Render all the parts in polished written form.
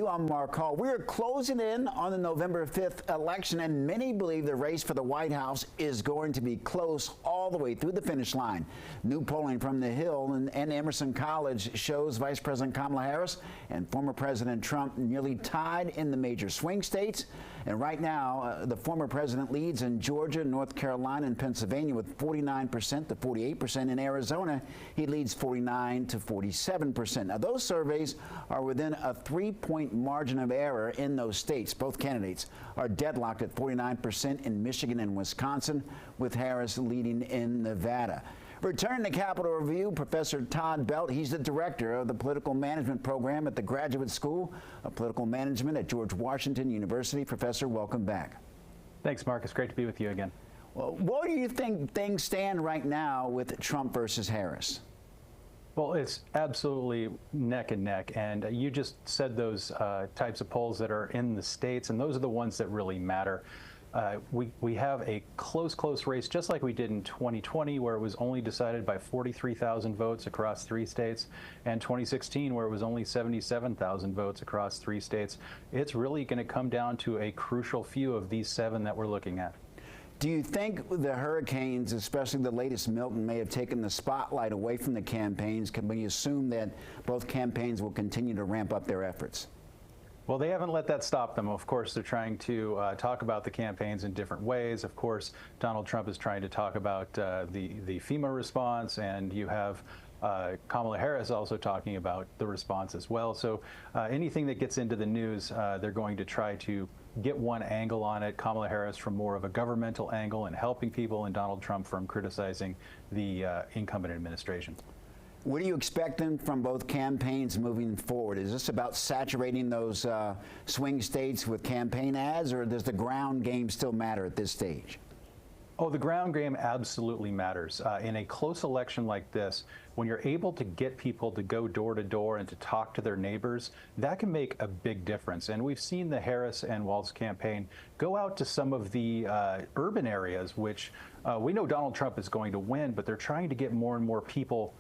I'm Mark Hall. We're closing in on the November 5th election, and many believe the race for the White House is going to be close all the way through the finish line. New polling from the Hill and Emerson College shows Vice President Kamala Harris and former President Trump nearly tied in the major swing states. And right now, the former president leads in Georgia, North Carolina, and Pennsylvania with 49% to 48%. In Arizona, he leads 49 to 47%. Now, those surveys are within a 3-point margin of error in those states. Both candidates are deadlocked at 49% in Michigan and Wisconsin, with Harris leading in Nevada. Returning to Capitol Review, Professor Todd Belt. He's the director of the Political Management Program at the Graduate School of Political Management at George Washington University. Professor, welcome back. Thanks, Mark. It's great to be with you again. Well, what do you think things stand right now with Trump versus Harris? Well, it's absolutely neck and neck, and you just said those types of polls that are in the states, and those are the ones that really matter. We have a close race, just like we did in 2020, where it was only decided by 43,000 votes across 3 states, and 2016, where it was only 77,000 votes across 3 states. It's really going to come down to a crucial few of these 7 that we're looking at. Do you think the hurricanes, especially the latest Milton, may have taken the spotlight away from the campaigns? Can we assume that both campaigns will continue to ramp up their efforts? Well, they haven't let that stop them. Of course, they're trying to talk about the campaigns in different ways. Of course, Donald Trump is trying to talk about the FEMA response, and you have Kamala Harris also talking about the response as well. So anything that gets into the news, they're going to try to get one angle on it. Kamala Harris from more of a governmental angle and helping people, and Donald Trump from criticizing the incumbent administration. What are you expecting from both campaigns moving forward? Is this about saturating those swing states with campaign ads, or does the ground game still matter at this stage? Oh, the ground game absolutely matters. In a close election like this, when you're able to get people to go door to door and to talk to their neighbors, that can make a big difference. And we've seen the Harris and Walz campaign go out to some of the urban areas, which we know Donald Trump is going to win, but they're trying to get more and more people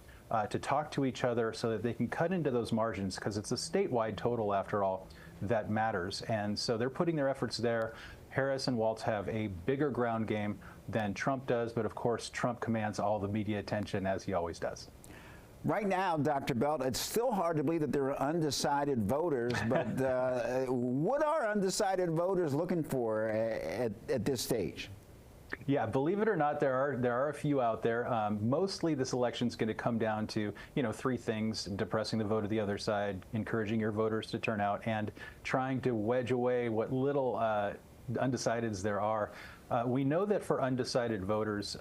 to talk to each other so that they can cut into those margins, because it's a statewide total, after all, that matters. And so they're putting their efforts there. Harris and Walz have a bigger ground game than Trump does, but of course, Trump commands all the media attention, as he always does. Right now, Dr. Belt, it's still hard to believe that there are undecided voters, but what are undecided voters looking for at this stage? Yeah, believe it or not, there are a few out there. Mostly this election is going to come down to, 3 things: depressing the vote of the other side, encouraging your voters to turn out, and trying to wedge away what little undecideds there are. We know that for undecided voters,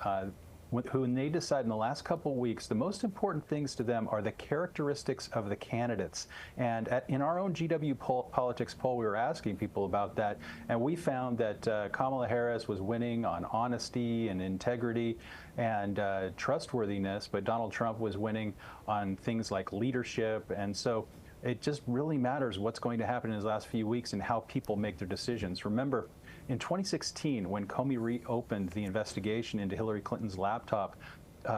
when they decide in the last couple of weeks, the most important things to them are the characteristics of the candidates. And in our own GW Politics poll, we were asking people about that, and we found that Kamala Harris was winning on honesty and integrity and trustworthiness, but Donald Trump was winning on things like leadership. And so it just really matters what's going to happen in his last few weeks and how people make their decisions. Remember, in 2016, when Comey reopened the investigation into Hillary Clinton's laptop,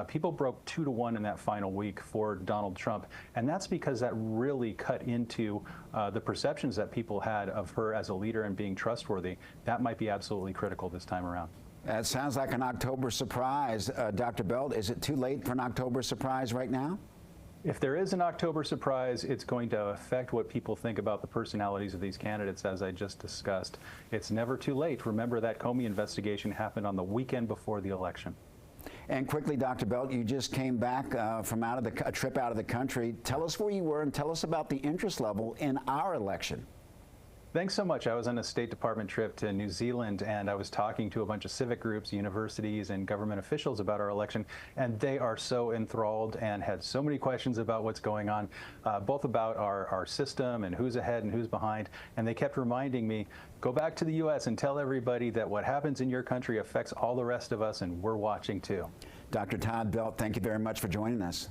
people broke 2 to 1 in that final week for Donald Trump. And that's because that really cut into the perceptions that people had of her as a leader and being trustworthy. That might be absolutely critical this time around. That sounds like an October surprise. Dr. Belt, is it too late for an October surprise right now? If there is an October surprise, it's going to affect what people think about the personalities of these candidates, as I just discussed. It's never too late. Remember, that Comey investigation happened on the weekend before the election. And quickly, Dr. Belt, you just came back from a trip out of the country. Tell us where you were and tell us about the interest level in our election. Thanks so much. I was on a State Department trip to New Zealand, and I was talking to a bunch of civic groups, universities, and government officials about our election, and they are so enthralled and had so many questions about what's going on, both about our system and who's ahead and who's behind. And they kept reminding me, go back to the U.S. and tell everybody that what happens in your country affects all the rest of us, and we're watching too. Dr. Todd Belt, thank you very much for joining us.